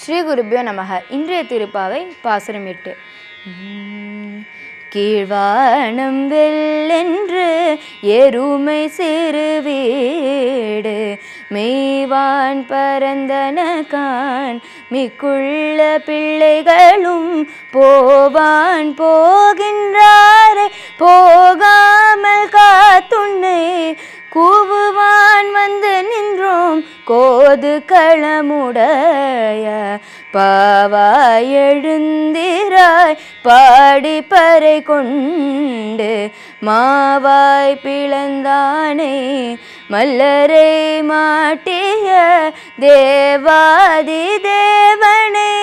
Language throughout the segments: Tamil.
ஸ்ரீ குருபியோ நமக. இன்றைய திருப்பாவை பாசுரம் 8. கீழ்வானம் வெல்லென்று எருமை சிறு வீடு மெய்வான் பரந்தனகான் மிக்குள்ள பிள்ளைகளும் போவான் போகின்றாரை போகாமல் காத்துன்னை கூவுவான் வந்து நின்றோம் கோது களமுடைய பாவாய் எழுந்திராய் பாடி பறை கொண்டு மாவாய் பிளந்தானே மல்லரை மாட்டிய தேவாதி தேவனே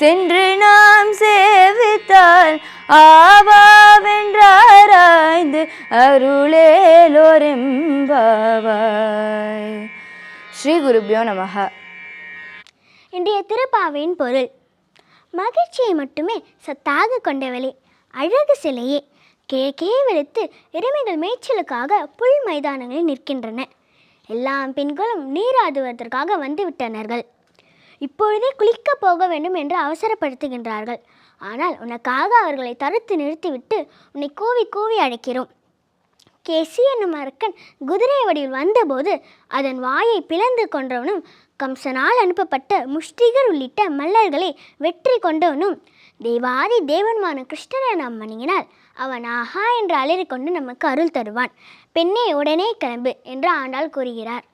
சென்று நாம் சேவித்தால் ஆவாவென்றாராய்ந்து அருளேலோரெம்பாவாய். ஸ்ரீ குருபியோ நமக. இன்றைய திருப்பாவையின் பொருள்: மகிழ்ச்சியை மட்டுமே சத்தாக கொண்டவளே, அழகு சிலையே, கிழக்கே வெளுத்து எருமைகள் மேய்ச்சலுக்காக புல் மைதானங்களில் நிற்கின்றன. எல்லா பெண்களும் நீராடுவதற்காக வந்துவிட்டனர்கள். இப்பொழுதே குளிக்கப் போக வேண்டும் என்று அவசரப்படுத்துகின்றார்கள். ஆனால் உனக்காக அவர்களை தடுத்து நிறுத்திவிட்டு உன்னை கூவி கூவி அழைக்கிறோம். கேசி என்னும் அரக்கன் குதிரை வடிவில் வந்தபோது அதன் வாயை பிளந்து கொன்றவனும், கம்சனால் அனுப்பப்பட்ட முஷ்டிகர் உள்ளிட்ட மல்லர்களை வெற்றி கொண்டவனும், தேவாதி தேவன்மான கிருஷ்ணனை நாம் வணங்கினால் அவன் ஆஹா என்று அலறிக்கொண்டு நமக்கு அருள் தருவான். பெண்ணே உடனே கிளம்பு என்று ஆண்டாள் கூறுகிறார்.